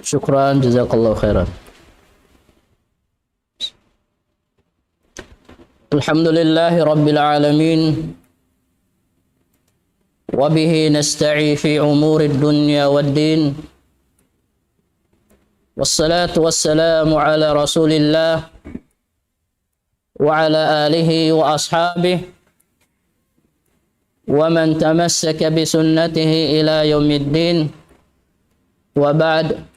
Syukran, jazakallahu khairan. Alhamdulillahi rabbil alamin. Wa bihi nasta'i fi umuri dunya wad-din. Wassalatu wassalamu ala Rasulillah wa ala alihi wa ashabihi wa man tamassaka bi sunnatihi ila yaumiddin. Wa ba'd.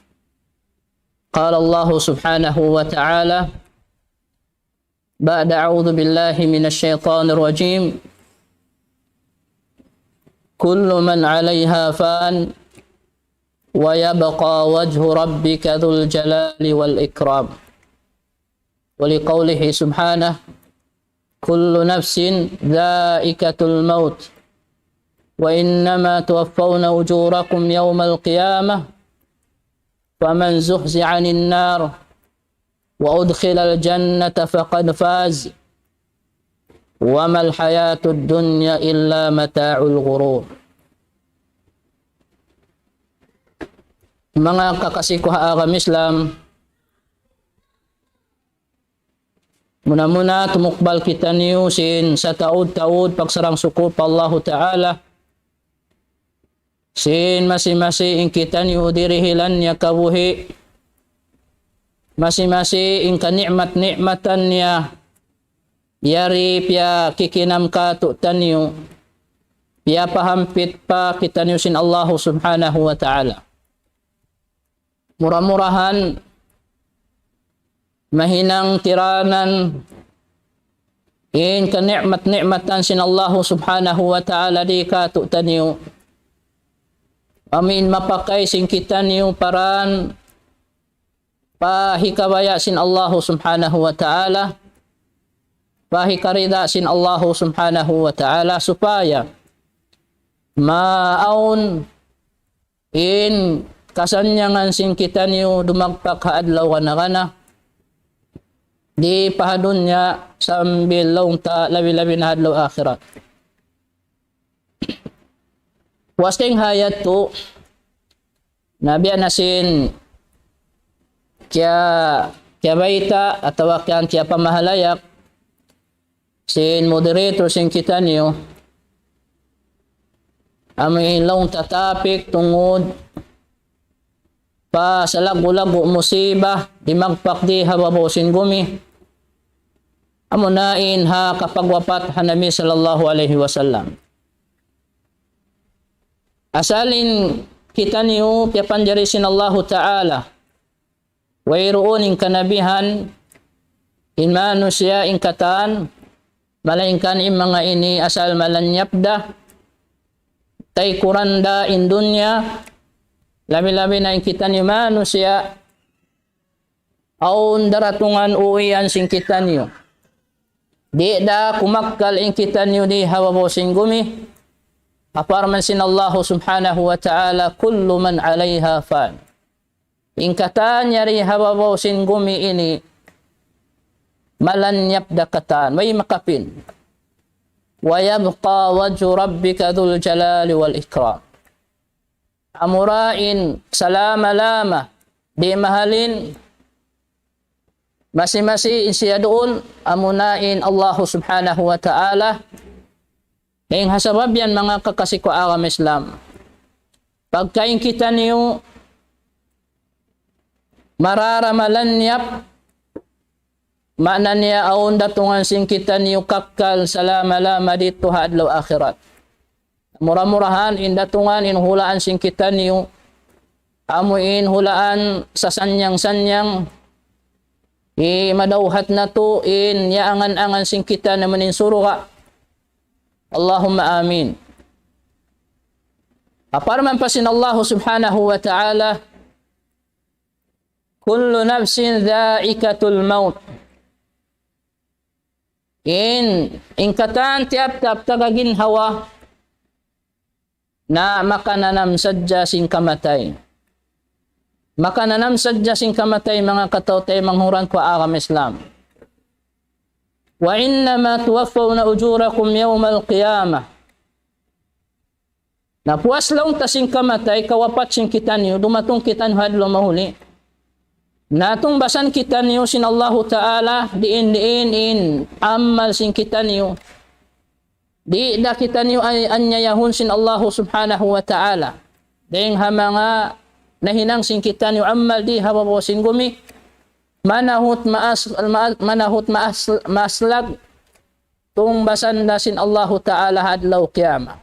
Qala Allah subhanahu wa ta'ala ba'da a'udzu billahi minasy syaithanir rajim. Kullu man 'alaiha fan wa yabqa wajhu rabbika dzul jalali wal ikram. Wa liqaulihi subhanahu kullu nafsin dha'iqatul maut wa innama tuwaffawna ujurakum yawmal qiyamah faman zuhzi'a 'anil nar wa udkhilal jannata faqad faz wa mal hayatud dunya illa mata'ul ghurur. Mga kakasih ko agam Islam, muna-muna tumukbal kita niyusin sa taud-taud pagsarang sukup Allah Ta'ala. Sin masi-masi ing kita niyo dirihilan niya kabuhi. Masi-masi ing kanikmat-nikmatan niya. Yari pia kikinam ka tu'tan niyo. Pia pahampit pa kita niyo sin Allah Subhanahu wa Ta'ala. Murah-murahan, mahinang tiranan, in kanikmat-nikmatan sin Allah Subhanahu wa Ta'ala di ka tu'tan niyo. Amin mapakai sin kita niyo paran pahikabaya sin Allah Subhanahu wa Ta'ala, pahikarida sin Allah Subhanahu wa Ta'ala supaya maaun in kasanyangan sin kita niyo dumagpak haadlaw kana di pahadun niya sambil long ta labi-labi na hadlaw akhirat. Wasting hayat tu nabi anasin kya baita atau kya pamahalayak sin moderator sin kita niyo amin long tatapik tungod pa sa lagu-lagu musibah di magpak di hababosin gumi amunain ha kapagwapat hanami sallallahu alaihi wasallam. Asalin kita niyo piapanjarisin Allah Ta'ala wairoon ing kanabihan in manusia ing kataan malaingkan in mga ini asal malanyapda tay kuranda in dunya labi-labi na ing kita niyo manusia aun daratungan uwian sing kita niyo di da kumakkal ing kita niyo di hawabosing gumi. Aparman sin Allah Subhanahu wa Ta'ala kullu man 'alaiha fan. Ingkatan yari hababaw sin gumi ini malanyap dakatan may makapin. Wa yabqa wajhu rabbika dzul jalali wal ikram. Amurain salama-lama di mahalin masing-masing siya doon amunain Allah Subhanahu wa Ta'ala. Ing hasabab yan mga kakasiko agam Islam. Pagkain kita niyo mararamalan niyap makna niya aun datungan sing kita niyo kakkal salama-lama dito hadlaw akhirat. Murah-murahan in datungan in hulaan sing kita niyo amuin hulaan sa sanyang-sanyang madawhat na to in yaangan-angan sing kita na manin suruka. Allahumma amin. Aparman pasin Allah Subhanahu wa Ta'ala kullu nafsin dha'iqatul maut. In katan tiap-tiap tagagin hawa na makananam sadya sing kamatay. Makananam sadya sing kamatay mga katawtay manghuran ko agam Islam. Wa innama tuwaffawna ujurakum yawmal qiyamah. Napuas lang tasing kamatay, kawapat sing kita niyo, dumatong kita niyo hadlo mahuli. Natong basan kita niyo sin Allahu Ta'ala, diin in amal sing kita niyo. Di na kita niyo ay anyayahon sin Allahu Subhanahu wa Ta'ala. Ding ha mga nahinang sing kita niyo amal di habawo sing gumi. Manahut maaslag tung basan na sin Allahu Ta'ala hadlaw kiyama.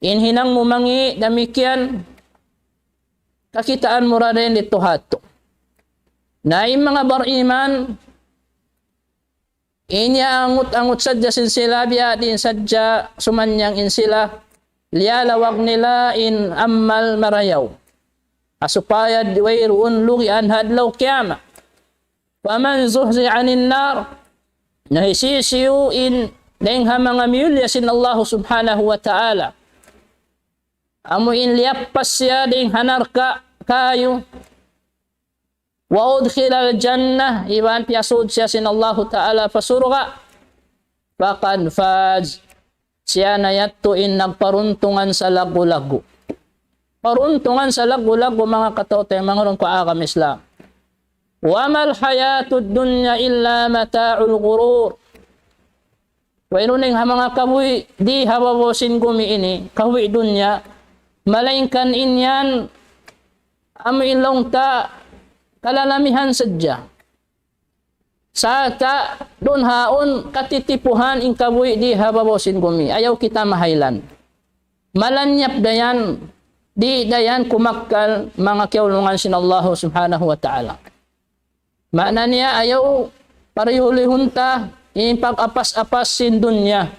Inhinang mumangi damikian kakitaan mo rin dito hato. Na yung mga bariman inya angut-angut sadya sin sila biya din sadya sumanyang in sila liyalawag nila in ammal marayaw. Asupaya diwayruun lugian hadlaw kiyama. Paman zuhzi anin nar nahisisiyo in dengha mga miyulya sin Allah Subhanahu wa Ta'ala. Amuin liyapas siya ding hanarka kayo. Wa udkhilal jannah iwan piyasud siya sin Allah Ta'ala pasurga. Faqad faz siya na yatto in nagparuntungan sa lagu-lagu. Paruntungan sa lagu-lagu mga katote mga ron ko akam Islam. Wa mal hayatud dunya illa mata'ul ghurur. Wainuning mga kabuy di hawawosin gumi ini kabuy dunya malainkan inyan amu ilong ta kalalamihan sadya. Sa ta dun haon katitipuhan in kabuy di hababosin gumi. Ayaw kita mahaylan. Malanyap dayan di dayan kumakkal mga kiulungan sin Allah Subhanahu wa Ta'ala. Makna niya ayaw parihulihun ta in pag-apas-apas sin dunya.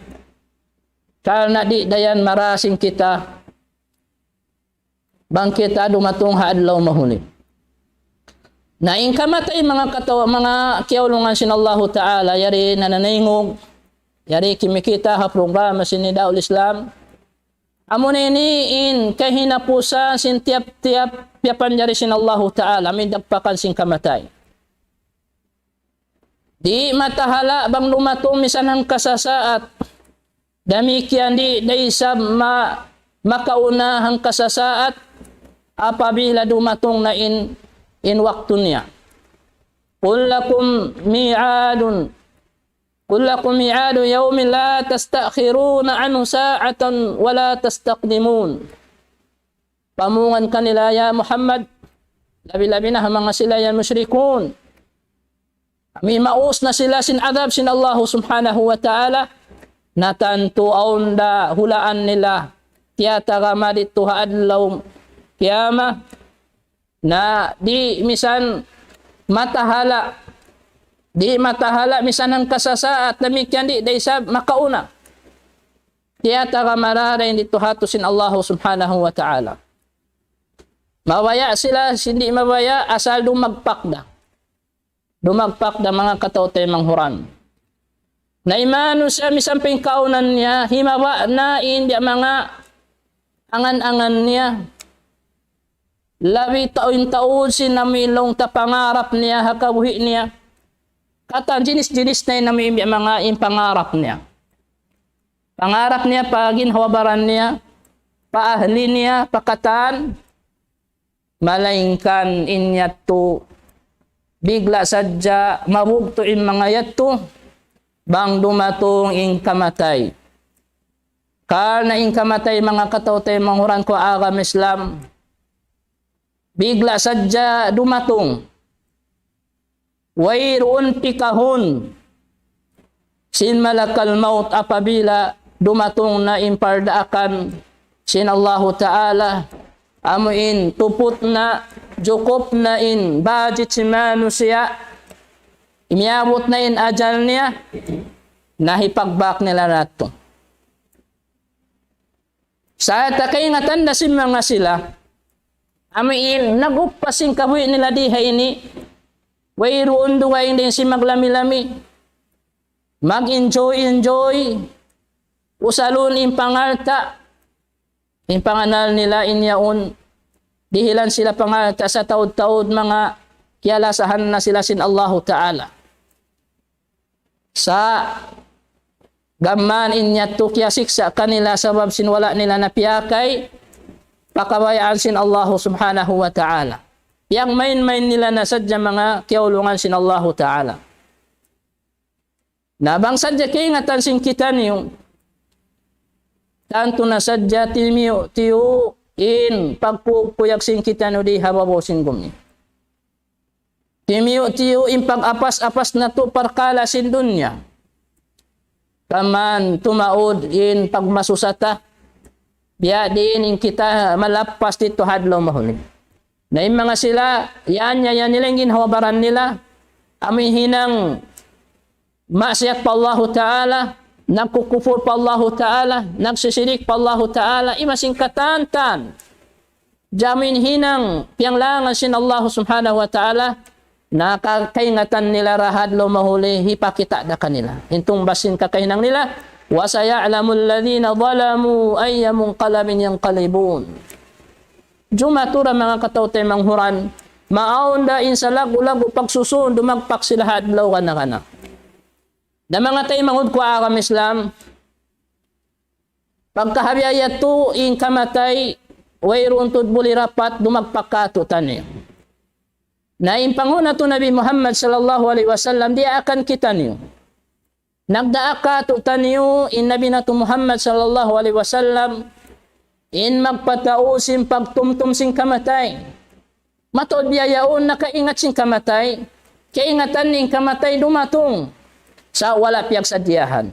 Karena di dayan marasing kita bangkit dumatong hadlaw mahuli. Na in kamatay mga katawa mga kiaulungan sin Allah Ta'ala yari nananaingog yari kimikita ha programa sin Daul Islam amon ini in kahinapusa sin tiap-tiap piapan yari sin Allah Ta'ala may dagpakan sin kamatay. Di matahala bang lumatong misanang kasasaat damikian di daysab makaunahang kasasaat apabila dumatong na in waktu niya. Qul lakum mi'adu yawmin la tastakhiruna anhu sa'atan wa la tastaqdimun. Pamungan kanila ya Muhammad, labi-labi na mga sila yan musyrikun. May maus na sila sin adab sin Allah Subhanahu wa Ta'ala natanto aunda hulaan nila tiyata kama dito haadlaw kiyama na di misan matahala misan ang kasasaat damikian di daysa makauna tiyata kamararin dito hatusin Allah Subhanahu wa Ta'ala. Mawaya sila hindi mawaya asal dumagpakda mga katote manghuran na imano siya misamping kaunan niya himawa na hindi mga angan-angan niya. Labi taon-taon sinamilong tapangarap niya, hakabuhi niya. Kata jinis-jinis na yung mga pangarap niya. Pangarap niya, paginhawabaran niya, paahli niya, pakatan, malaingkan inyato, bigla sadya, mabugto in mga yato, bang dumatong in kamatay. Karena in kamatay mga katautay manghuran ko agam Islam, bigla sadya dumatong. Wayroon pikahon sin malakal maut apabila dumatong na impardaakan sin Allahu Ta'ala amuin tuput na jukop na in budget si manusia imiabot na in ajal niya nahipagbak nila nato. Sa takingatan na si mga sila amin nagupasing kabuhi nila diha ini wayroon duwain din si maglami-lami mag-enjoy usalun impangalta impanganal nila inyaon dihilan sila pangalta sa taud-taud mga kialasahan na sila sin Allahu Ta'ala sa Gaman inyatu kya siksa kanila sabab sin wala nila napiyakay pakabayaan sin Allah subhanahu wa ta'ala. Yang main-main nila na sadya mga kiaulungan sin Allah ta'ala. Nabang sadya kaingatan sin kita niyo, tanto na sadya timiyo tiyo in pagpupuyak sin kita no di hababaw sin gumi. Timiyo tiyo in pag-apas-apas na to parkala sin dunya. Kaman tumaod in pagmasusata, biya din in kita malapas dito hadlaw mahuli. Na yung mga sila, yan nilang ginhawabaran nila, amin hinang maksiat pa Allah Ta'ala, nagkukufur pa Allah Ta'ala, nagsisirik pa Allah Ta'ala, imasing katantan. Jamin hinang piyanglangan sin Allah Subhanahu wa Ta'ala, nakakaingatan nila rahadlaw mahuli, hipakita na kanila. Intong basin kakainang nila, wa saya'lamul ladhina zalamu ayyamun qalabin yanqalibun. Jumatura mga katawtay manghuran, maaunda in sa lagu-lagu pagsusun, dumagpak sila hadlaw kana. Na mga tayo mangud ko akam Islam, pagkahabiyayat to in kamatay, wayroontud buli rapat, dumagpak ka to tani. Na impanguna to Nabi Muhammad sallallahu alaihi wasallam, di akan kita niyo. Nagdaaka to taniyo in Nabi na to Muhammad sallallahu alaihi wasallam, in magpatausin pagtumtum sing kamatay. Matod biyayaon nakaingat sing kamatay, kaingatan ning kamatay dumatong sa wala piyak sa diyahan.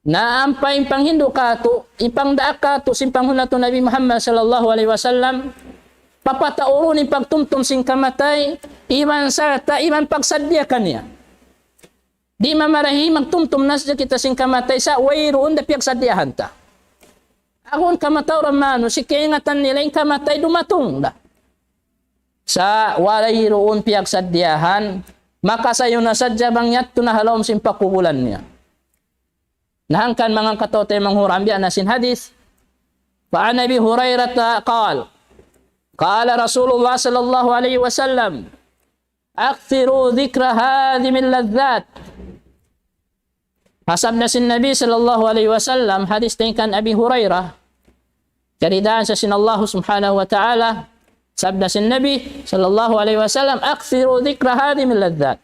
Na ampay panghindo ka to, ipangdaaka to simpanguna to Nabi Muhammad sallallahu alaihi wasallam, papatauro ni pagtumtum sing kamatay, iman sarta, iman pagsadya kanya. Di mamarahi magtumtum na sa kita sing kamatay sa wayroon da piyak sadyahan ta. Akon kamataw ramano, si kaingatan nila yung kamatay dumatong da. Sa wayroon piyak sadyahan, makasayo na sadya bangyat to na halawm sing pakubulan niya. Nahangkan mga katotay manghurambi anasin hadis, Fa'an Abi Hurairah qala, Qala Rasulullah sallallahu alaihi wasallam, Akthiru dhikra hadhimil ladhat. Hasabna sin Nabi sallallahu alaihi wasallam, hadis tingkan Abi Hurairah, karidaan sa sin Allah subhanahu wa ta'ala, sabda sin Nabi sallallahu alaihi wasallam, Akthiru dhikra hadhimil ladhat.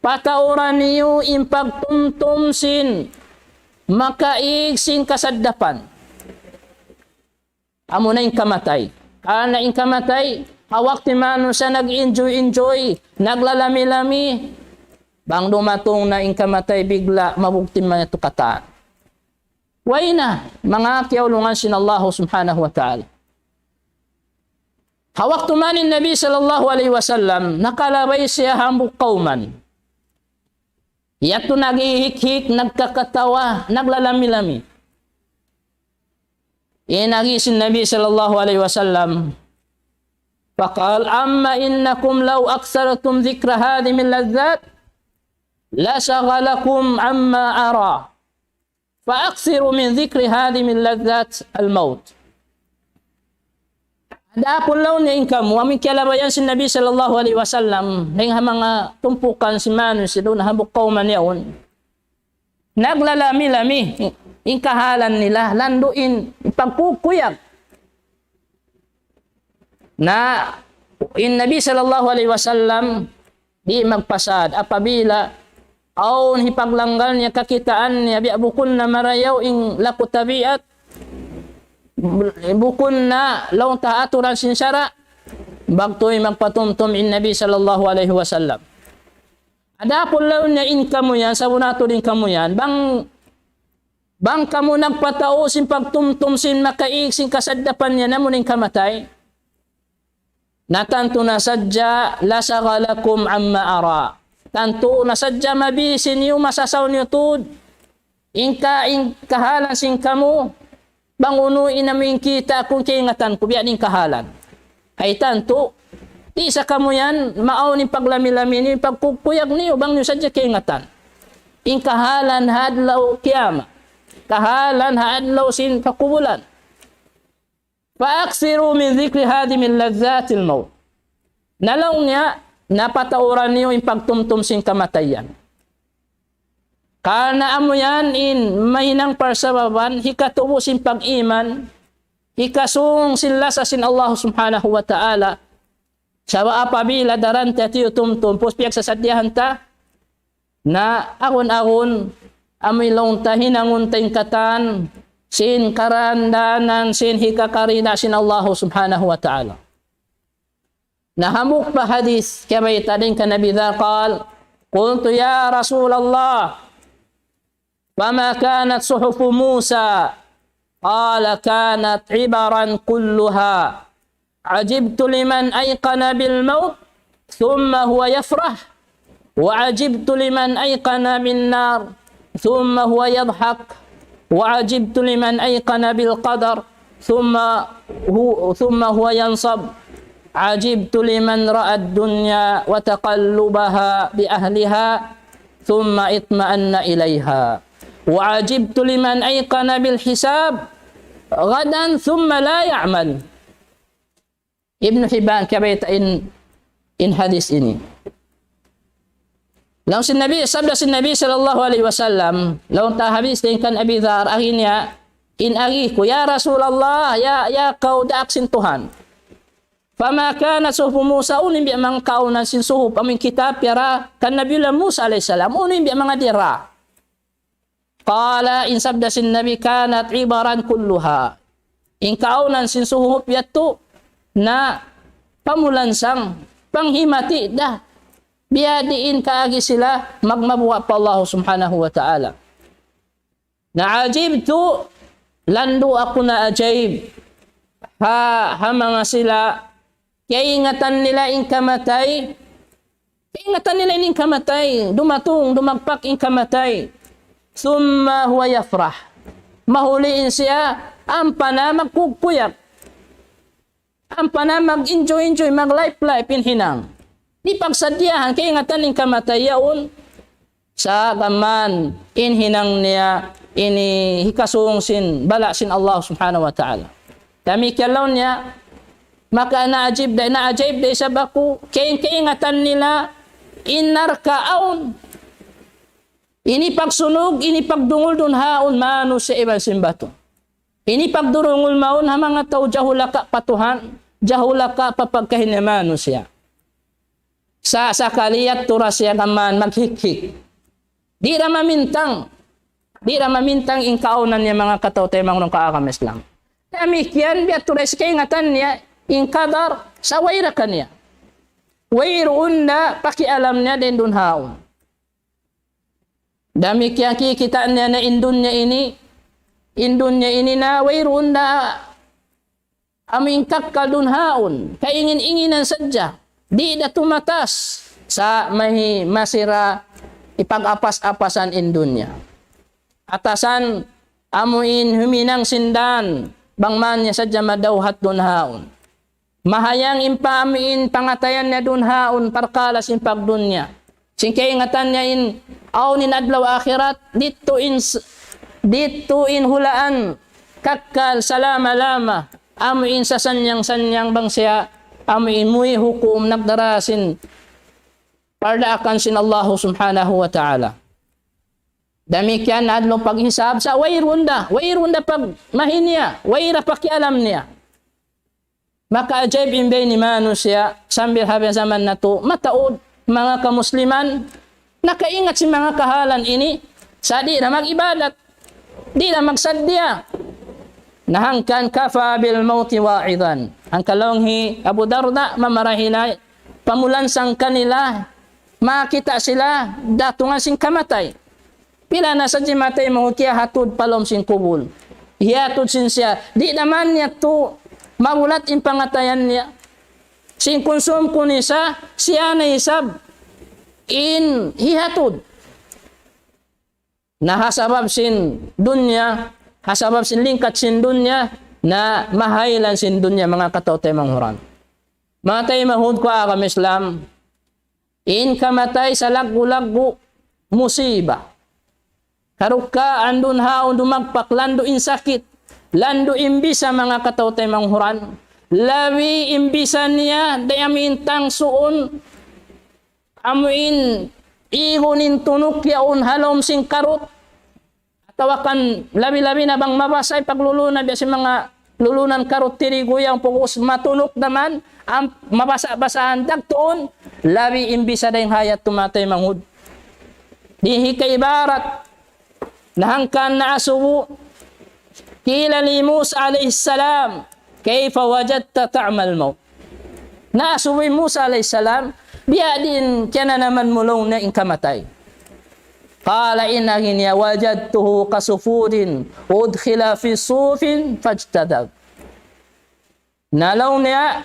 Patauran niyo impagtumtum sin makaig sin kasaddapan. Amo na yung kamatay. Ana in kamatay, hawak ti mano sa nag-enjoy, naglalami-lami, bang dumatong na in kamatay bigla, mabukti man ito kataan. Way na, mga kiyaulungan sin Allah subhanahu wa ta'ala. Hawak tumanin Nabi sallallahu alaihi wasallam, nakalabay siya hambuk kauman. Yato nag-ihik-hik, nagkakatawa, naglalami-lami. Inagisin Nabi sallallahu alaihi wasallam, faqal amma innakum law aktsartum dhikra hadhimil ladzat la shaghalakum amma ara fa aktsiru min dhikri hadhimil ladzat al maut. Adapun law niya ingkamu amin kialabayan si Nabi sallallahu alaihi wasallam ning mga tumpukan si manu si doon habuk kauman yaon naglalami-lami in kahalan nila, landuin, pagkukuyak. Na in Nabi sallallahu alaihi wasallam di magpasad apabila aun hipaglanggal niya kakitaan niya biabukun na marayaw ing laku tabiat bukun na law taaturan sinsara bagtoy magpatumtum in Nabi sallallahu alaihi wasallam. Adapun law niya in kamu yan sa unato din kamu yan bang kamu nagpatao sin pagtumtum sin makaig sin kasaddapan niya na muning kamatay. Natanto na sadya la sagalakum amma ara. Tanto na sadya mabisin niyo masasaw niyo tud. Inka kahalan sin kamu bang unuin namin kita kung kaingatan ko biya ning kahalan. Ay tanto di sa kamu yan maaw ni paglami-lami ni pagkukuyag niyo bang niyo sadya kaingatan. In kahalan hadlaw kiyama. Kahalan hadlaw sin pakubulan. Faaksiru min dhikri hadhimil ladzatil maut. Nalaw niya napatauran niyo yung pagtumtum sin kamatayan. Karena amo yan in mahinang persababan, hikatubusin pag-iman, hikasung sila sa sin Allah subhanahu wa ta'ala. Sawa apabila daran tatiyo tumtum, puspiyak sa sadyahan ta, na akon-akon, amoy long tahinangun katan, sin karandanan, sin hikakarina sin Allah subhanahu wa ta'ala. Nahamuk pa hadis, kaya may tading ka Nabi Dhaqal, Qultu ya Rasulallah, فما كانت صحف موسى قال كانت عبرا كلها عجبت لمن أيقن بالموت ثم هو يفرح وعجبت لمن أيقن بالنار ثم هو يضحك وعجبت لمن أيقن بالقدر ثم هو ينصب عجبت لمن رأى الدنيا وتقلبها بأهلها ثم اطمأن إليها وعجبت لمن أيقن بالحساب غدا ثم لا يعمل. Ibn Hibban kabaita in hadis ini. Lalu sabda Nabi sallallahu alaihi wasallam, lalu ta habis dengan Abi Dzar akhirnya in agiku ya Rasulullah ya kau daaksin Tuhan. Fama kana suhuf Musa unin bi mang kaunan sin suhuf amin kitab yara kan Nabi Musa alaihi salam unin bi mga dira. Qala in sabda Nabi kanat ibaran kulluha. In kaunan sin suhuf yatu na pamulansang panghimati dah biadiin kaagi sila magmabuwa pa Allah subhanahu wa ta'ala. Naajibtu landu ako na ajaib ha mga sila kaingatan nila in kamatay dumatong dumagpak in kamatay summa huwa yafrah mahuliin siya ampana magkukpuyak ampana mag-enjoy mag-life in hinang di pagsadyahan kaingatan in kamatay yaon sa gaman in hinang niya ini hikasung sin bala sin Allah subhanahu wa ta'ala kami kalaw niya maka naajib day sabaku kaingatan nila inarkaon ini pagsunog, ini pagdungol dun haon mano sa ibang simbato. Ini pagdurungol maon ha mga tao jahulaka patuhan, jahulaka papagkahinamano siya. Sa kaliyat tura siya kaman maghikhik. Di ra mamintang in kaunan niya mga katao tayo mga kaakames lang. Tamikyan biya tura siya ingatan niya in kadar sa wayra kanya. Wayroon na pakialam niya din dun haon. Dami kaya kikita niya na indun niya ini na wayroon na aming kakadun haon, kaingin-inginan sadya, di na tumatas sa may masira ipag-apas-apasan indun niya. Atasan amuin huminang sindan, bangman niya sadya madawhat dun haon. Mahayang impamiin pangatayan niya dun haon, parkalas impag dun niya. Singkay ingatan niya in awnin adlaw akhirat dito in hulaan kakkal salama-lama amuin sa sanyang bang siya amuin muy hukum nagdarasin pardaakan sin Allah subhanahu wa ta'ala. Damikyan adlaw paghisab sa wayrunda pag mahinya wayra pakialam niya. Maka ajaib imbay ni manusya sambil habang zaman na to mataod mga kamusliman, nakaingat si mga kahalan ini sa di na mag-ibadat, di na magsadya. Nahangkan kafa bil mauti wa'idan. Ang kalonghi Abu Darda mamarahina pamulansang kanila, makita sila datungan sing kamatay. Pila na sa jimatay mahukiya hatud palom sing kubul. Hiatud sin siya. Di naman niya to mabulat in pangatayan niya. Sing konsum kunisa siya na hisab in hihatud. Na hasabab sin dunya, hasabab sin lingkat sin dunya na mahailan sin dunya mga katotay manghuran. Matay mahud ko akam Islam in kamatay sa lagbu-lagbu musiba. Karuka andun haon dumagpak lando in sakit, lando imbisa mga katotay manghuran. Lawi imbisan niya dayamin tang suon amuin ihunin tunok yaon halom sing karot. Tawakan labi-labi na bang mabasay paglulunan biya si mga lulunan karot tirigo yang pugos matunok naman ang mabasa-basahan dagtoon labi imbisa dayong hayat tumatay manghud. Dihi kay ibarat nahangkan na asubu kila li Musa alayhi salam kayfa wajadta ta'mal maut. Na asubu Musa alayhi salam biya din kaya naman mulong na inkamatay. Qala innahin ya wajadtuhu kasufurin udkhila fi sufin fajtadab. Nalaw niya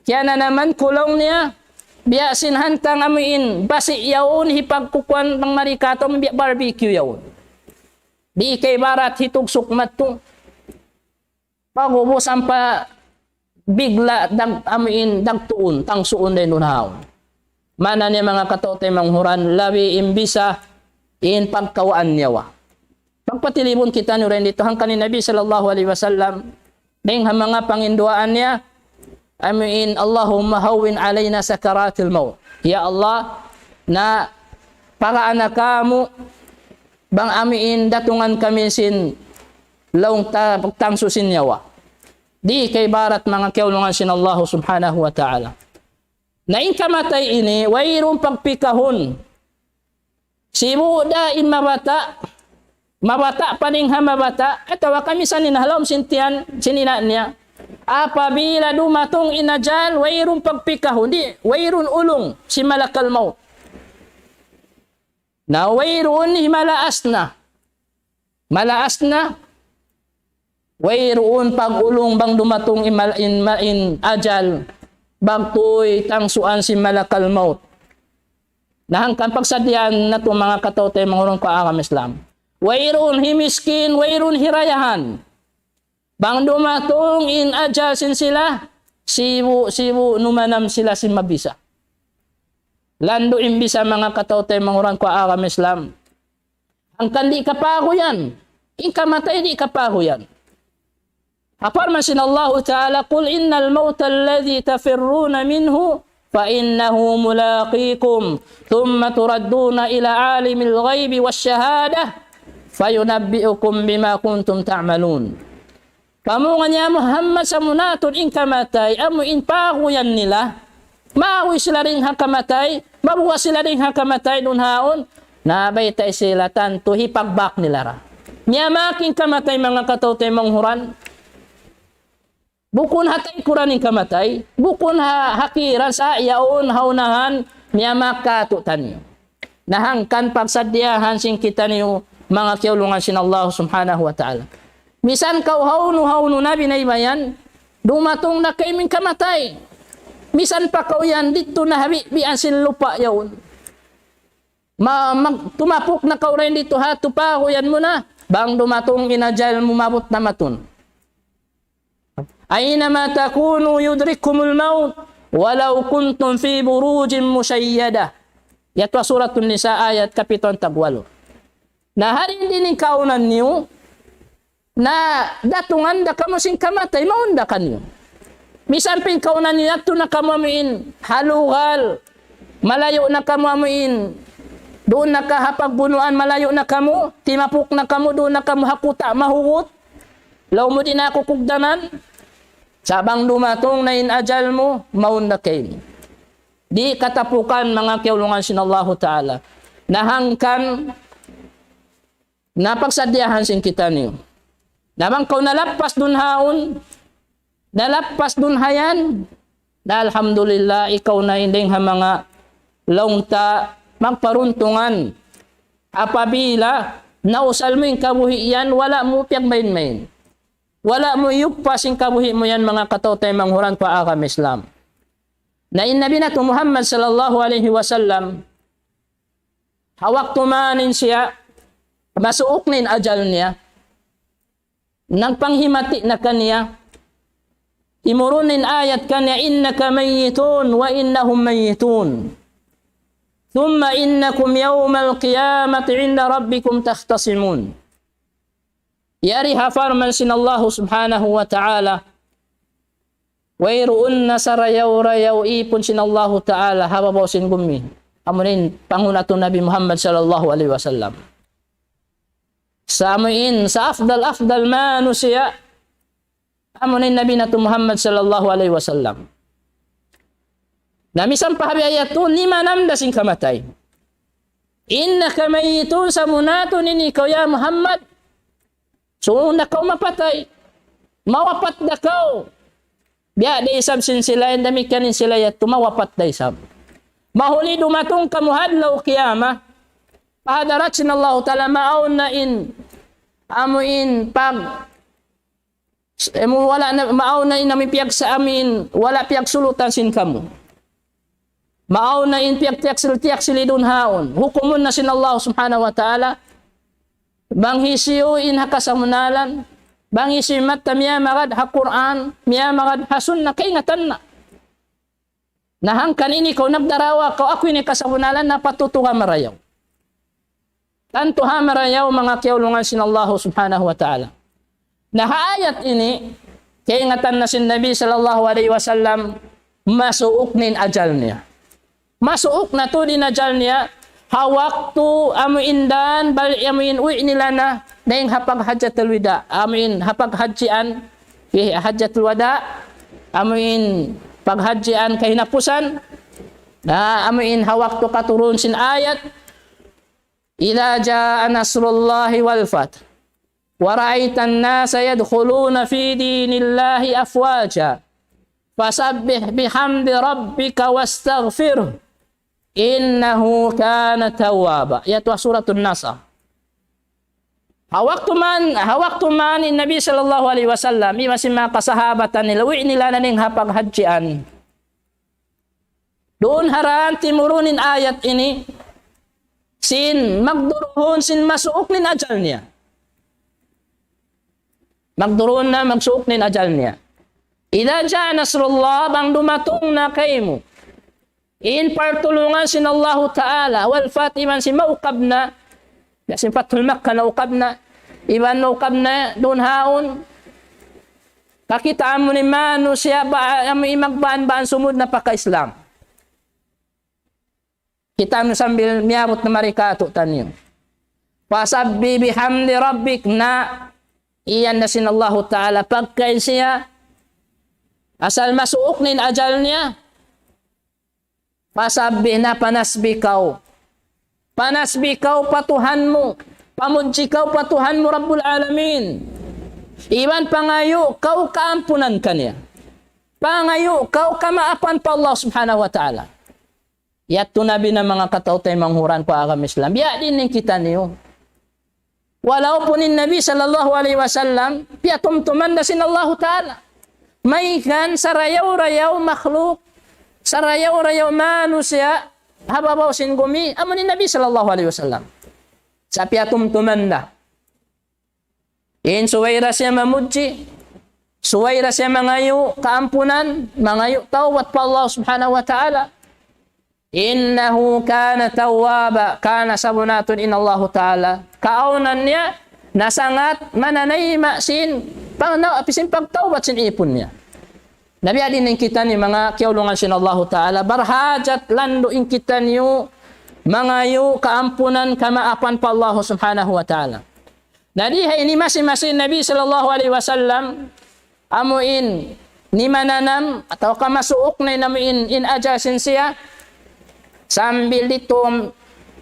kaya naman kulong niya biya sinhantang amuin basi yaon hipagkukuan ng marikato biya barbecue yaon. Di kay barat hitog sukmat to. Pagubos ang pa bigla dag amuin dagtuon tang suon din unhaw. Mana niya mga katote manghuran labi imbisa in pagkawaan niyawa. Pagpatilibon kita nyo rin dito hangkan ni Nabi sallallahu alaihi wasallam ding mga panginduaan niya amin Allahumma hawin alayna sakaratil maut. Ya Allah na para anakamu bang amin datungan kami sin laung ta pagtangsusin niyawa. Di kay barat mga kaulungan sin Allah subhanahu wa ta'ala. Na in kamatay ini wayrong pagpikahon si muda in mabata paning hamabata atawa kami sa ninhalom sintian sinina niya apabila dumatong inajal wayrun pagpikahon di wayrun ulong si malakal maut na wayrun malaas na wayrun pagulong bang dumatong in ajal bagtoy tangsuan si malakal maut. Nahangkan pagsadyan na itong mga katote mangurong kaagam Islam. Wayrun himiskin, wayrun hirayahan. Bang dumatong in ajasin sila, sibu numanam sila si mabisa. Lando imbisa mga katote mangurong kaagam Islam. Hangkan di kapago yan. In kamatay di kapago yan. Aparman sin Allah Ta'ala, Qul innal mawta alladhi tafirruna minhu فإنه ملاقيكم ثم تردون إلى عالم الغيب والشهادة فينبئكم بما كنتم تعملون. Kamu nga Muhammad sa munatod in kamatay amo in pahuyan nila maawi sila rin hakamatay mabuwa sila rin hakamatay dun haon nabay tay sila tanto hipagbak nila ra. Miyamaking kamatay mga katote manghuran bukun hatay kuraning kamatay, bukun hakiran sa yaon haunahan niya makatutan niyo. Nahangkan pagsadyahan sing kita niyo mga kiulungan sin Allah subhanahu wa ta'ala. Misan kau haunu na binaybayan, dumatong na kay min kamatay. Misan pa kau yan dito na habibian sin lupa yaon. Tumapok na kau rin dito ha, tupaho yan mo na. Bang dumatong inajal mo mabot na matun. Aynama takunu yudrikumul maut walau kuntum fi burujin musyayyada. Yatwa suratun Nisa ayat kapiton tagwalo. Na harin din kaunan niyo na datungan da kamo sing kamatay maunda kanyo. Misan pin kaunan niyo ato na kamo amuin halugal. Malayo na kamo amuin. Doon nakahapagbunuan malayo na kamo, timapok na kamo doon na kamo hakuta mahugot. Law mo din ako kugdanan. Sabang dumatong na inajal mo, maunda kayo. Di katapukan mga kiulungan sin Allah Ta'ala. Nahangkan, napagsadyahan sin kita niyo. Nabang kau nalapas dun haon, nalapas dun hayan, na alhamdulillah, ikaw na hindi mga laungta magparuntungan. Apabila, nausal mo yung kabuhi yan, wala mo piyagmain-main. Wala mo yugpasing kabuhi mo yan mga katote manghuran pa akam Islam. Na Nabi na Muhammad sallallahu alaihi wasallam hawak tumanin siya masuok nin ajal niya nang panghimati na kaniya imurunin ayat kaniya innaka mayyitun wa innahum mayyitun thumma innakum yawmal qiyamati inda rabbikum takhtasimun. Yari hafarman sin Allah subhanahu wa ta'ala wayruun na sarayaw-rayaw ipon sin Allah ta'ala hababaw sin gumi amunin panguna to Nabi Muhammad sallallahu alaihi wasallam. Sa amuin sa afdal manusia amunin Nabi na to Muhammad sallallahu alaihi wasallam. Namisan pahabi ayat to 5 dasing kamatay. Innaka mayitun samunatun ini kau ya Muhammad. So na kau mapatay. Mawapat na kau. Biya di isab sin sila and damikan sila ayat to mawapat da isab. Mahuli dumatong kamuhadlaw kiyama. Pahadarat sin Allah Ta'ala maaon na in amuin pag wala na maaon na in namin piyag sa amin wala piyag sulutan sin kamu. Maaw na in tiyak silidun haon. Hukumun na sin Allah subhanahu wa ta'ala. Banghisiyo in hakasamunalan. Banghisiyo matta miyamagad ha Quran. Miyamagad ha sunna. Kay ngatan na. Nahangkan ini kau nagdarawa. Kau ako ini kasamunalan na patutuha marayaw. Tantuha marayaw mga kiyaulungan sin Allah subhanahu wa ta'ala. Nahaayat ini. Kay ngatan na sin Nabi sallallahu alaihi wasallam. Masuuk nin ajal niya. Masuk na to din ajal niya hawak to amuin balik amuin uwi nila na yung hapag hajjatul wada amuin hapag hajian hajjatul wada amuin paghajian kahinapusan na amuin hawak to katurun sin ayat idza jaa nasrullahi wal fath wa ra'aitan nasa yadkhuluna fi dinillahi afwaja fasabbih bihamdi rabbika wastaghfirhu innahu kana tawwaba. Yaitu suratul Nasa. Hawak tuman in Nabi sallallahu alaihi wasallam masih mga kasahabatan nila nila na ning hapag hajian. Doon haran timurunin ayat ini sin magduruhon sin masuok nin ajal niya. Magduruhon na magsuok nin ajal niya. Idza jaa nasrullah bang dumatong na kaymo. In partulungan sin Allah Ta'ala wal fatiman si mauqab na sin Fathul Makkah na uqab na iban na uqab na doon haon kakitaan mo ni manusia ba imagbaan-baan sumud na paka-Islam kita mo sambil miyabot na marikato tanyo pasabbi bihamdi rabbik na iyan na sin Allah Ta'ala pagkain siya asal masuok nin ajal niya pasabi na panasbi kau patuhan mo pamudji kau patuhan mo Rabbul Alamin iban pangayo kau kaampunan kanya pangayo kau kamaapan pa Allah subhanahu wa ta'ala yatto nabi na mga katautay manghuran pa agam Islam biya din ning kita niyo walau punin Nabi sallallahu alaihi wasallam piatumtuman na sin Allah Ta'ala may kan sarayaw-rayaw makhluk sarayaw-rayaw manusia hababaw sin gumi amunin Nabi sallallahu alaihi wasallam sa piatumtuman na in suwaira siya mamudji suwaira siya mangayo kaampunan mangayo tawat pa Allah subhanahu wa ta'ala innahu kana tawwaba kana sabunatun in Allah ta'ala kaaunan niya nasangat mananayma sin pangnaw apisin pagtawbat sin ipon niya Nabi adin ning kita ni mga kiyaulungan sin Allah Ta'ala barhajat lando in kita niyo mangayo kaampunan kamaapan pa Allah subhanahu wa ta'ala. Nadiha ini masing-masing Nabi sallallahu alaihi wasallam amuin ni mananam atau kamasuok na namuin in ajasin siya sambil dito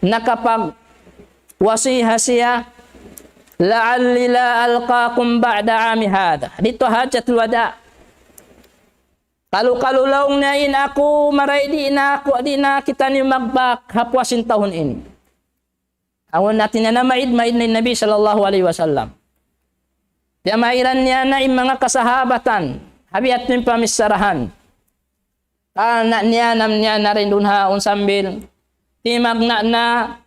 nakapag wasiha siya la'alli la alqakum ba'da ami hada dito hajatul wada Kalau-kalulaong na in ako, maray di na kita ni magbak hapwasin tahun ini. Awon natin na maid na Nabi sallallahu alaihi wasallam. Diya mairan niya na yung mga kasahabatan, habiat ng pamisarahan. Anak niya nam niya na rin dun haon sambil. Timag na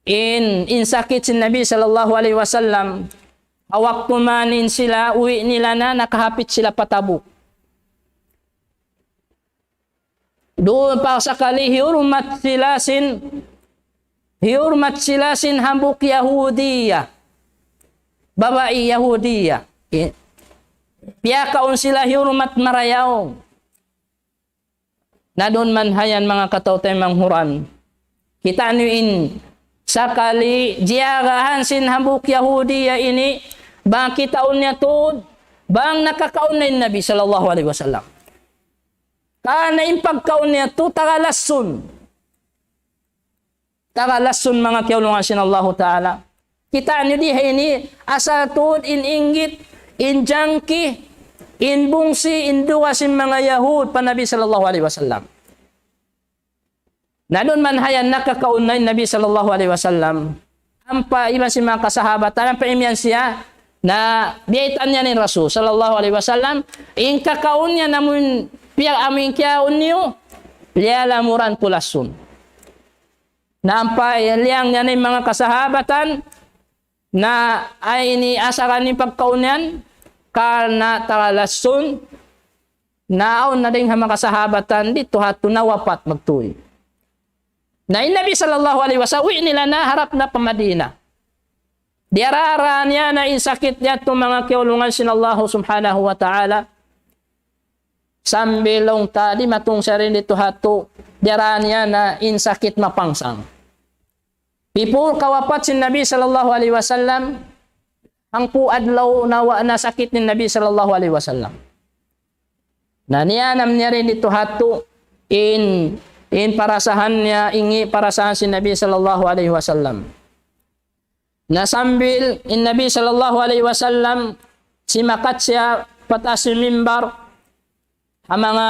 in sakit si Nabi sallallahu alaihi wasallam. Awak tumanin sila, uwi nila na nakahapit sila patabuk. Doon pa sakali hurmat sila sin hambuk Yahudiya babae Yahudiya piyakaon sila hurmat marayaw na doon man hayan mga katautay manghuran Kita anuin sakali jiagahan sin hambuk Yahudi ya ini bang kita unya tud bang nakakaon na Nabi sallallahu alaihi wasallam. Kana impagkaon niya tu tagalasun mga kiulungan sin Allah Ta'ala. Kita ni diha ini asal tud in inggit in jangki in bungsi in duwa sin mga Yahud pa Nabi sallallahu alaihi wasallam. Nadun man hayan nakakaon na Nabi sallallahu alaihi wasallam. Ampa iban si mga kasahabatan ampa imyan siya na biyaitan niya ni Rasul sallallahu alaihi wasallam in kakaon niya namun piyag amin kiyaon niyo liyalamuran pulasun. Na ampa liyang niya ni mga kasahabatan na ay ini asaran ni pagkaunyan karena tagalasun naon na ding mga kasahabatan dito hato na wapat magtuloy. Na Nabi sallallahu alaihi wasallam nila na harap na pamadina. Diarara niya na insakit niya itong mga kiulungan sin Allah subhanahu wa ta'ala. Sambilong tadi matong siya rin dito hato. Diarara niya na insakit mapangsang. Pipur kawapat sin Nabi sallallahu alaihi wasallam. Ang puadlaw na sakit ni Nabi sallallahu alaihi wasallam. Na niyanam niya rin dito hato in parasahan niya, ingi parasahan si Nabi sallallahu alaihi wasallam. Nasambil in Nabi sallallahu alaihi wasallam si makat siya patas si mimbar ang mga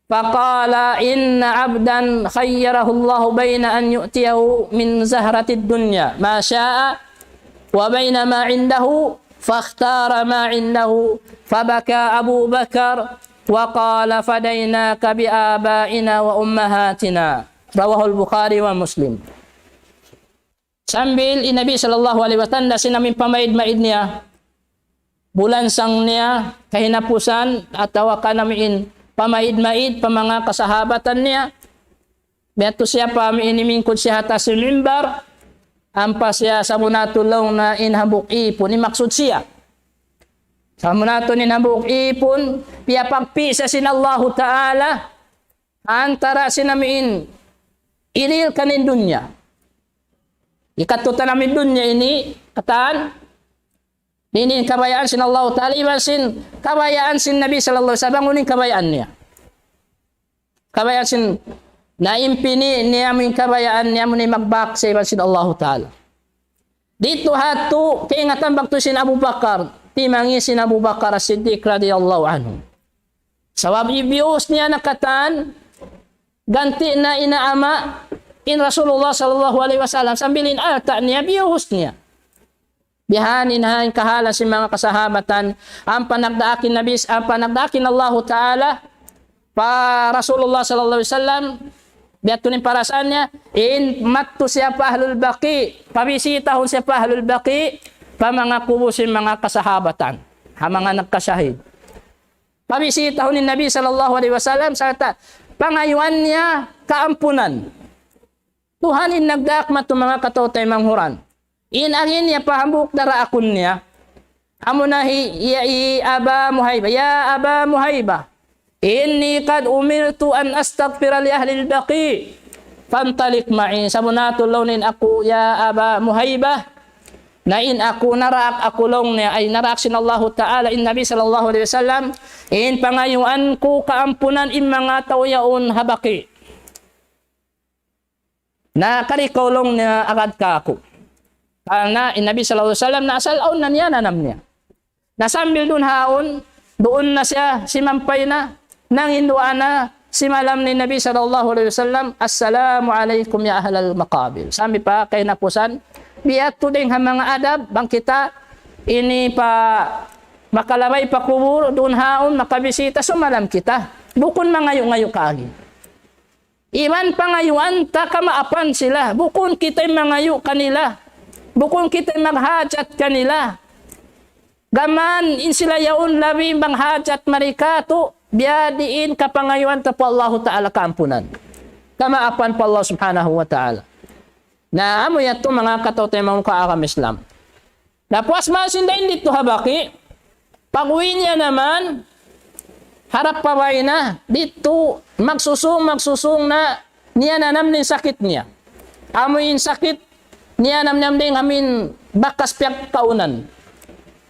faqala inna abdan khayyarahu Allah bayna an yu'tiyahu min zahratid dunya ma syaa wa bayna ma indahu fakhtara ma indahu fabaka Abu Bakar وقال فديناك بآبائنا وأمهاتنا رواه البخاري ومسلم. Sambil Nabi sallallahu alaihi wasallam sinamin pamaid-maid niya bulan sang niya kahinapusan atau kanamin pamaid-maid pa mga kasahabatan niya beto siya pa inimingkod siya hata sa mimbar ampa siya sa munatulong na inhabuk ipon ni maksud siya sa munato ni nabuk ipon, piyapagpisa sin Allah Ta'ala, antara sinamiin, ilil kanin dunya. Ikatuta namin dunya ini, kataan, ini kabayaan sin Allah Ta'ala, iban sin kabayaan sin Nabi Sallallahu Alaihi Wasallam, bangunin kabayaan niya. Kabayaan sin, naimpini niya min kabayaan niya, muni magbak sa iban sin Allah Ta'ala. Dito hatu, kaingatan bakto sin Abu Bakar, timangi sin Abu Bakar As-Siddiq radhiyallahu anhu. Sawab ibius niya nakatan ganti na inaama in Rasulullah sallallahu alaihi wasallam sambilin alta niya bius niya. Bihanin han kahala si mga kasahabatan ang panagdaakin Nabi ang panagdaakin Allah Taala pa Rasulullah sallallahu alaihi wasallam biatunin para saan niya in mattu siya pa ahlul baqi pabisitahon siya pa ahlul baqi pa mga kubusin mga kasahabatan, ha mga nagkasahid. Pabisitahon ni Nabi sallallahu alaihi wasallam sa pangayuan niya kaampunan. Tuhanin nagdakmat to mga katotay manghuran. Inangin niya pahambuk dara akun niya. Amunahi ya Aba Muhayba, ya Aba Muhayba. Inni qad umirtu an astaghfira li ahli al-baqi. Fantalik ma'i samunatulawnin ako ya Aba Muhayba. Na in ako naraak ako long niya ay naraak sin Allah Ta'ala in Nabi sallallahu alaihi wasallam in pangayuan ko kaampunan in mga tawyaon habaki na karikaw long niya agad ka ako na in Nabi sallallahu alaihi wasallam na asalaon na niya nanam niya nasambil dun haon doon na siya simampay na nang hinduan na si malam ni Nabi sallallahu alaihi wasallam assalamu alaikum ya ahlal maqabir sami pa kay napusan biat tuding ha mga adab bang kita ini pa makalamay pa kubur doon haon makabisita sumalam kita bukon mangayo-ngayo kaagi iman pangayuan ta kamaapan sila bukon kita mangayo kanila bukon kita maghajat kanila gaman in sila yaon labi bang hajat marika to biadiin kapangayuan ta po Allah Ta'ala kaampunan kamaapan po Allah Subhanahu wa Ta'ala. Na amo yato mga katotay mga kaakam Islam. Napuas masindain dito habaki. Pag-uwi niya naman, harap paway na. Dito magsusung na niya nanam din sakit niya. Amoy sakit niya namnam din amin bakas piyak kaunan.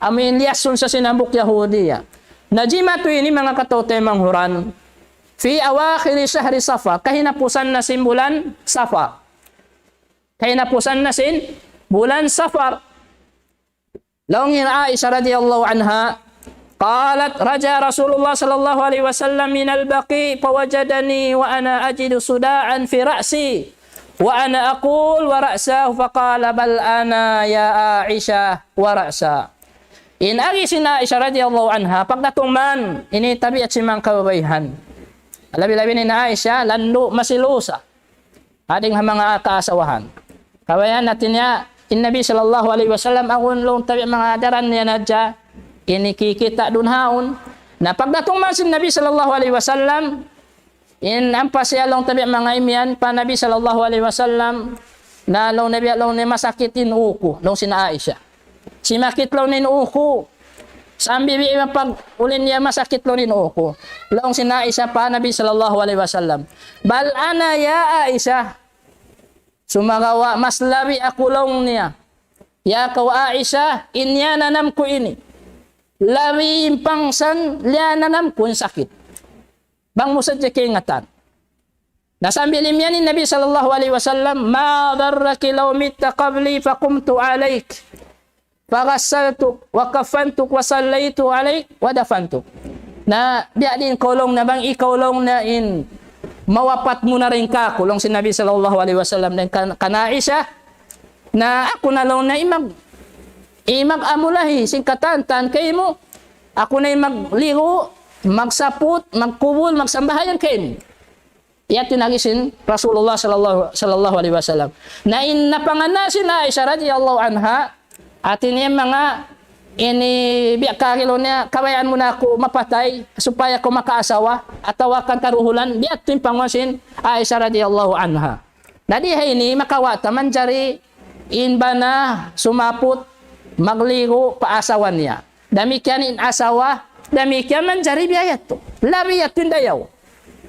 Amin liasun sa sinabuk Yahudiya. Najima to ini mga katote manghuran. Fi awakhir syahri Safar, kahinapusan na sin bulan Safar. Kahinapusan na sin bulan Safar. Laungin Aisyah radhiyallahu anha, qalat raja Rasulullah sallallahu alaihi wasallam min al-baqi fawajadani wa ana ajidu sudaan fi ra'si wa ana aqul wa ra'sahu faqala bal ana ya Aisyah wa ra'sa. In agi sin Aisyah radhiyallahu anha pagdatong man ini tabiat si mang kababayhan. Labi-labi ni Aisyah lando masilusa. Ading mga kaasawahan. Kawayan natin niya in Nabi sallallahu alaihi wasallam akon long tabi mga adaran niya nadya ini kikita dun haon na pagdatong man si Nabi sallallahu alaihi wasallam in ampas siya long tabi mga imyan pa Nabi sallallahu alaihi wasallam na long Nabi long ni masakitin uko long sina Aisha si makit long nin uko sambi bi pag ulin niya masakit long nin uko long sina Aisha pa Nabi sallallahu alaihi wasallam bal ana ya Aisha sumagawa mas labi ako long niya. Ya kau Aisyah, inya nanam ko ini. Labi impangsan, liya nanam ko sakit. Bang mo sadya kingatan. Nasambilim yan ni Nabi sallallahu alaihi wasallam, ma darraki law mitta qabli faqumtu alaik. Faghassaltuk wa kafantuk wa sallaitu alaik wa dafantuk. Na biya din kolong na bang ikaw long na in mawapat mo na rin ka, kulong si Nabi sallallahu alaihi wasallam ng kanaisya, na ako na lang na imag-amulahi, singkatan, tan kayo mo, ako na magligo, magsapot, magkubul, magsambahayan kayo mo. Iyan tinagisin Rasulullah sallallahu alaihi wasallam. Na napanganasin na Aisha radhiyallahu anha, atin yung mga ini biya kakilo niya, kawayan mo na ako mapatay supaya ko makaasawa at tawakan karuhulan. Biya ito yung pangwasin Aisha radhiyallahu anha. Nadihay ni makawata manjari inba na sumapot magligo paasawan niya. Damikian in asawa, damikian manjari biyayat to. Labiyat yung dayaw.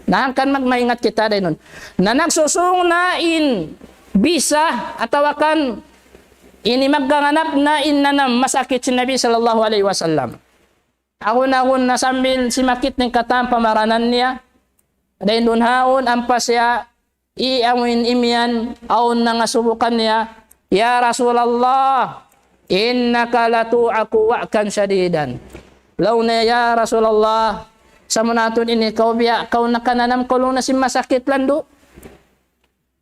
Naangkan magmaingat kita din nun. Na nagsusung na in bisa at tawakan ini magganganap na innanam masakit si Nabi sallallahu alaihi wasallam. Ako na sambil si makit ng katam pamaranan niya. Dahil dun haon ampas siya iawin imyan aon na nga subukan niya. Ya Rasulullah, innaka latu'aku wa'kan syadidan. Law na ya Rasulullah, sa munaton ini kau biya kau nakananam kulong na si masakit lando.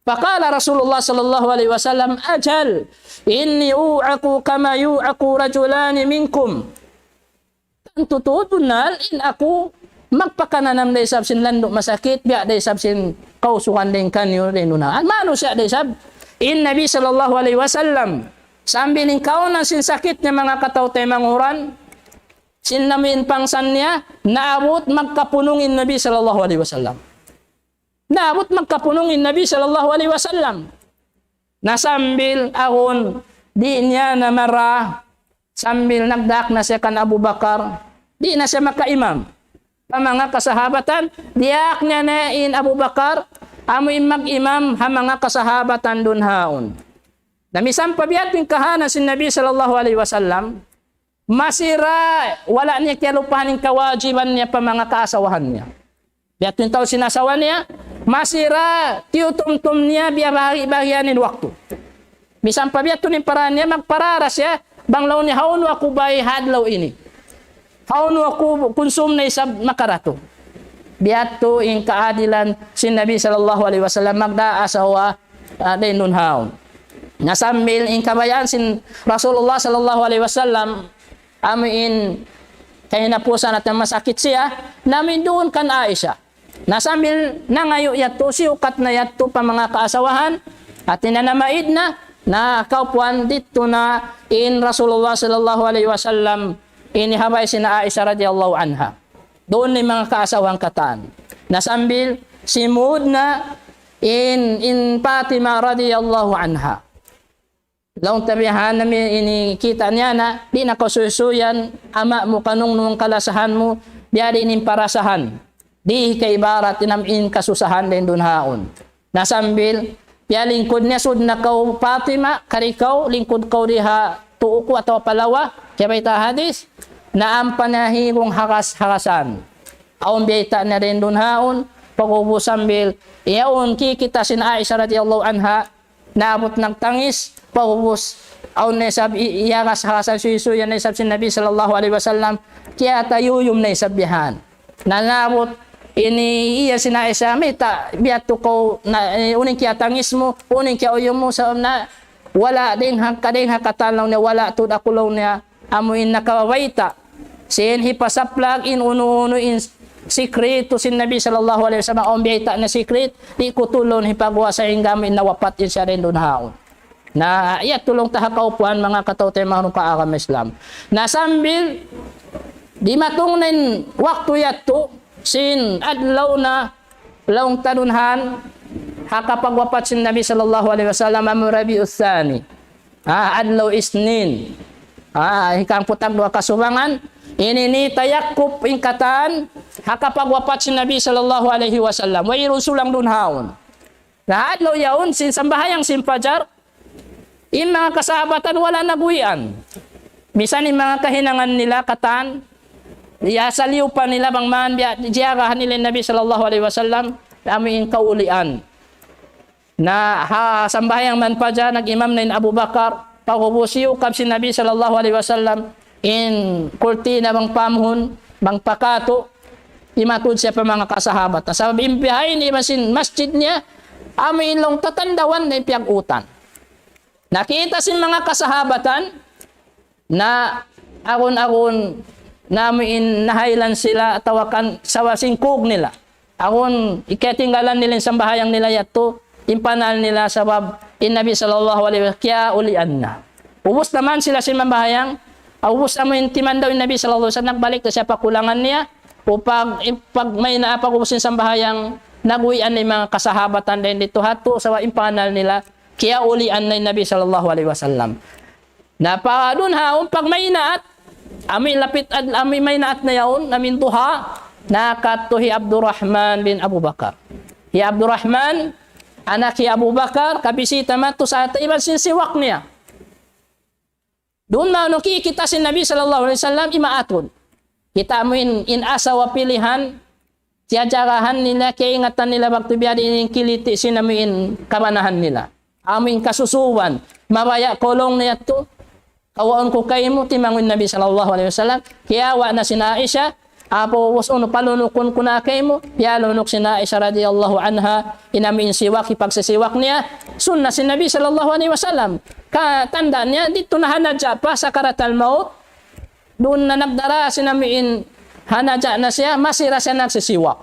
Faqala Rasulullah sallallahu alaihi wasallam, ajal inni u'aku kama yu'aku rajulani minkum. Tutudunal in ako magpakananam day sab sin lando masakit biya day sab sin kausukan din kanyo din una. Mano siya day sab in Nabi sallallahu alaihi wasallam sambil kau na sin sakit niya mga katawte manguran sin namin pangsan niya naabot magkapunungin Nabi sallallahu alaihi wasallam. Naabot magkapunungin Nabi sallallahu alaihi wasallam. Nasambil ahon di niya namara sambil nagdak na siya kan Abu Bakar di na siya makaimam. Pa mga kasahabatan diak niya na in Abu Bakar amoy mag-imam ha mga kasahabatan dun haon. Namisam pabiat yung kahana si Nabi sallallahu alaihi wasallam masira wala niya kialupahan yung kawajiban niya pa mga kaasawahan niya. Biat yung tao sinasawa niya masira tiutumtum niya biya bahagi-bahianin waktu. Misam pabiat yung paraan niya magpararas siya banglaw ni haon ako bay hadlaw ini. Haon ako konsum na isab makarato. Biat to in kaadilan si Nabi sallallahu alaihi wasallam magdaasawa din nun haon. Nasambil in kabayan sin Rasulullah sallallahu alaihi wasallam amin kahinapusan at masakit siya namin doon kan Aisha. Nasambil nangayo yato siukat na yato pa mga kaasawahan at tinanamaid na kaupuan dito na in Rasulullah sallallahu alaihi wasallam inihabay sina Aisha radhiyallahu anha. Doon ni mga kaasawang kataan. Nasambil simud na in Fatima radhiyallahu anha. Laung tabihan namin inikita niya na di na kasusuyan ama mo kanong nung kalasahan mo biya di inin parasahan. Di kay ibarat inamin kasusahan din dun haon. Nasambil, piya lingkod niya sud na kau Fatima, karikaw, lingkod kau diha tuuko atau palawa, kaya ba ita hadis? Na ang panahigong hakas-hakasan. Aon biyata na rin dun haon, pag-ubusambil, iyaon kikita sin Aisha radiyallahu anha, naabot ng tangis, pag-ubus, aon na isab, iyakas-hakasan suyo-suyo na isab sin Nabi sallallahu alaihi wasallam, kaya tayuyum na isabyahan. Nanabot, ini iya sin Aisha, may biyato ko, na uning kaya tangis mo, uning kaya uyum mo, sa na, wala din kading hakatalaw niya, wala tud akulaw niya, amuin nakawaita, sin hipasaplag in uno-uno in sikreto sin Nabi sallallahu alaihi wasallam ang biyata na sikret di ko tulon hipagwa sa inggamin na wapat in siya rin doon haon na iya tulong tahakaupuan mga katawtay mga kaagam Islam na sambil di matungnin waktu yato sin adlaw na laong tanunhan hakapagwapat sin Nabi sallallahu alaihi wasallam ang Rabiul Thani adlaw isnin hikang putag dua kasubangan ini ni tayakup ingkatan hakapagwapat si Nabi sallallahu alaihi wasallam wa irusulang dun haon na adlaw yaon sin sambahayang sin fajar in mga kasahabatan wala naguyan misan in mga kahinangan nila katan saliw pa nila bang man diagahan nila Nabi sallallahu alaihi wasallam amin kaulian na sambahayang man fajar nag-imam na Abu Bakar pahubusiyo kab si Nabi sallallahu alaihi wasallam in kurtina bang pamhon bang pakato imatud siya pa mga kasahabat sa impihay ni masin masjid niya amin long tatandawan na ipiagutan nakita sin mga kasahabatan na agon-agon namin nahailan sila tawakan sa wasingkog nila agon iketinggalan nila sa bahayang nila yato impanal nila sabab in Nabi sallallahu alaihi wasallam kya ulian na ubos naman sila sin mambahayang ubos amin timan daw in Nabi sallallahu alaihi wasallam nagbalik na siya pakulangan niya upag may naapag-ubusin sa bahayang naguyan ng mga kasahabatan din dito hato sa impanal nila kaya ulian na Nabi sallallahu alaihi wasallam na pa doon haon pag may naat amin lapit amin may naat na yaon amin duha nakatuhi Abdurrahman bin Abu Bakar ya Abdurrahman anak ya Abu Bakar kabisita man to sa iban sinsiwak niya doon na kita si Nabi sallallahu alaihi wasallam imaaton kita mo in asawa pilihan tiyajarahan nila kaya ingatan nila bakto biya din kiliti sinamin kamanahan nila amin kasusuwan mabaya kolong niya to kawaon ko kay mo timangon Nabi sallallahu alaihi wasallam kaya wa na sina Aisha apo was uno palunukon ko na kay mo ya lunok sina Aisha radhiyallahu anha inamin siwak ipagsisiwak niya sunna si Nabi sallallahu alaihi wasallam ka tanda niya dito na hanadya pa sa karatal maut doon na nagdara sinamiin hanadya na siya masira siya nagsisiwak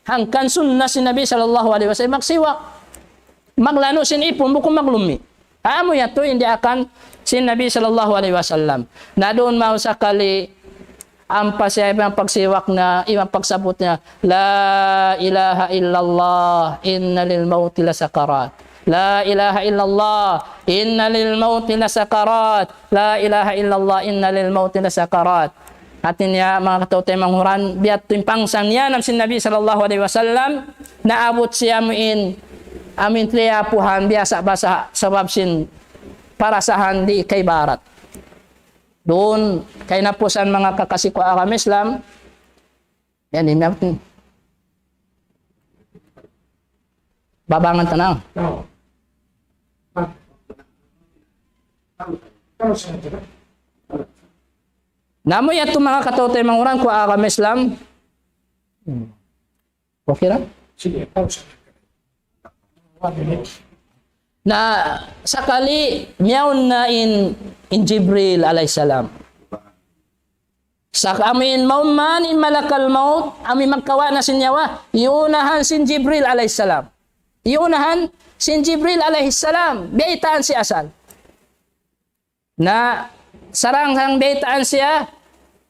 hangkan sunna si Nabi sallallahu alaihi wasallam magsiwak maglano sin ipon bukong maglumi amo yato hindi akan si Nabi sallallahu alaihi wasallam na doon mao sa kali ang pasya ibang pagsiwak na ibang pagsabot niya la ilaha illallah inna lil mauti lasakarat la ilaha illallah inna lil mauti lasakarat la ilaha illallah inna lil mauti lasakarat atin niya mga katawtay manghuran biat timpangsan niya ng sin Nabi sallallahu alaihi wasallam naabot siya muin amin triyapuhan biasa basa sabab sin parasahan di kay barat doon kay napusan mga kakasiko agam Islam yan din natin babangan tanang namo yato mga katawtay manguran ko agam Islam okay ra sige na sakali miyaon na in Jibril alayhisalam sa amin mauman in malakal maut amin magkawa na sinyawa iunahan sin Jibril alayhisalam iunahan sin Jibril alayhisalam biyaitaan si asal na saranghang biyaitaan siya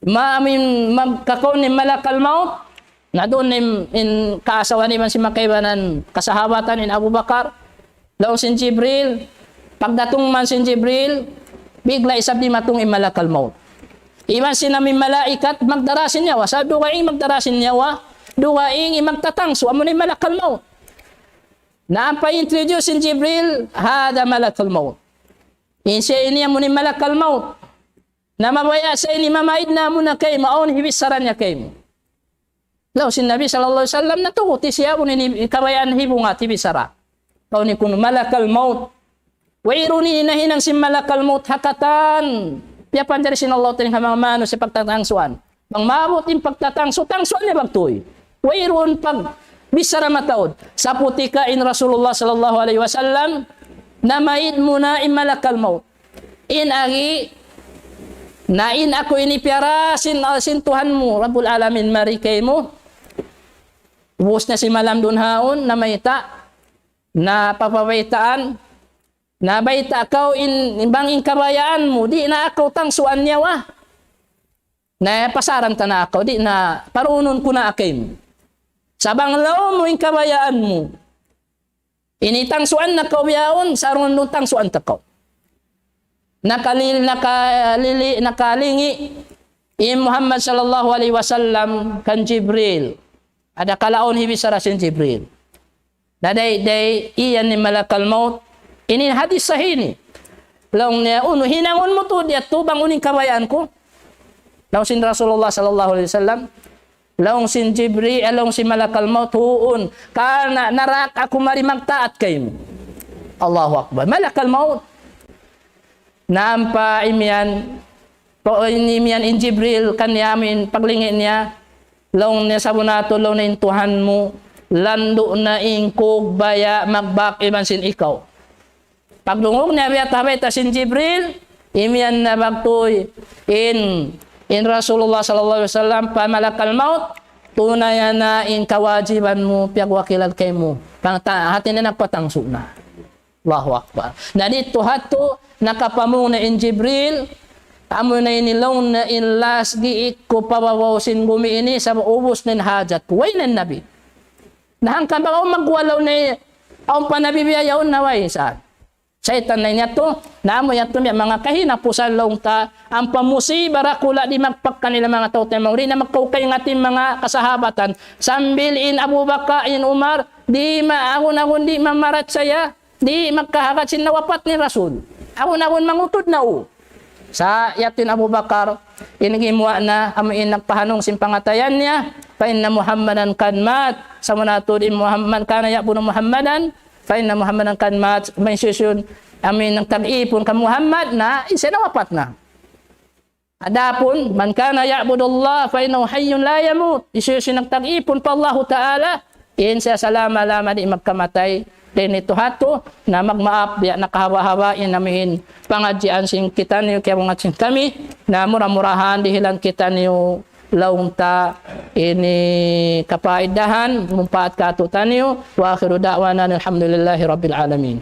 maamin magkakaw ni malakal maut na doon in kaasawa ni man si makaibanan kasahabatan in Abu Bakar laong sin Jibril pagdatong man sin Jibril bigla isabi matong imalakal maut iman sinami malaikat magdarasin niya sa duwaing magdarasin niya duwaing magtatangso amo ni malakal maut Na ang pa-introduce si Jibril, hada malakul maut. Siya ini ang muni malakal maut. Na mabaya sa ini mamaid na muna kay maon hibisaran niya kay mo. Law si Nabi sallallahu alaihi wasallam natuti siya kung ini kabayaan hibunga tibisara. Kau ni kun malakal maut. Wa iruni nahinang si malakal maut hakatan. Piya pandari sin Allah tining hamamano sa pagtatangsuan. Pang maabot in pagtatangso tangsuan ni bagtoy. Wa irun pag bisara mataod. Sa putika in Rasulullah sallallahu alaihi wasallam na maid muna in malakal maut. In agi na in ako ini piarasin alsin Tuhan mo Rabbul Alamin marikay mo. Ubus na si malam dun haon na mayta na papawaitaan na baita kau in banging kabayaan mo di na ako tangsuan niya wa. Na pasaran ta na ako di na parunon ko na akim. Sabang law mo in kabayaan mo. Initangsuan na kau yaon saron nung tangsuan ta kau. Nakalingi Muhammad sallallahu alaihi wasallam kan Jibril. Ada kalaon hibisara sin Jibril. Naday iyan ni malakal maut. Ini hadis sahih ni. Long niya uno hinangon mo to diat to bang uning kabayaan ko. Long sin Rasulullah sallallahu alaihi wasallam. Long sin Jibril, long si malakal maut huun kana narak ako mari magtaat kay mo. Allahu akbar. Malakal maut nampa imian in Jibril kanyamin paglingin niya long niya sabunato long na intuhan mo lando na ingkog baya magbak iman sin ikaw paglungog niya biyat sin Jibril imian na bagtoy in Rasulullah sallallahu alaihi wasallam pamalakal maut tunay na in kawajiban mo piyagwakilan kay mo hatin na nagpatangso na Allahu akbar na dito hato nakapamuna in Jibril amo na inilaw na inlas giik ko pawawawsin gumi ini sa ubos nin hajat way nan nabi nahangkan ba magwalaw na ang panabibiyayaw na way sa Satan na niya to namo yan to mga kahinapusan long ta ang pamusiba rakula di magpak kanila mga tao tayo rin na magkaukay ng ating mga kasahabatan sambil in Abu Bakar in Umar di maahon di mamarat saya di magkahagat sin nawapat ni Rasul ahon mangutod na o. Sa yatin Abu Bakar, inigimwa na amuin nagpahanong simpangatayan niya, fa inna Muhammadan kan mat, sa munatod in Muhammad kana ya'budu Muhammadan, fa inna Muhammadan kan mat, may susun amin ng tag-ipon ka Muhammad na isinawapat na. Adapun man kana ya'budu Allah fa innahu hayyun la yamut, isusun ng tag-ipon pa Allah Ta'ala, in sa salama-lama di magkamatay. Then ito hato na magmaap biya nakahawa-hawain namin pangadjian sing kita niyo kaya mga sing kami na murah-murahan dihilan kita niyo laung ta ini kapaidahan mumpaat katutan niyo wa akhiru da'wana alhamdulillahi rabbil alamin.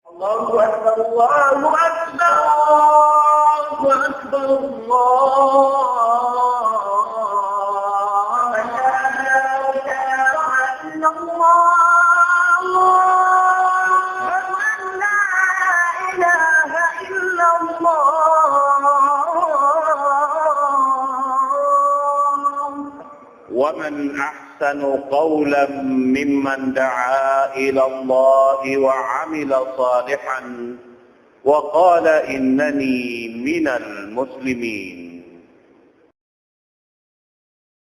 Allahu akbar Allahu akbar Allahu akbar Allah ومن أحسن قولا ممن دعا إلى الله وعمل صالحا وقال إنني من المسلمين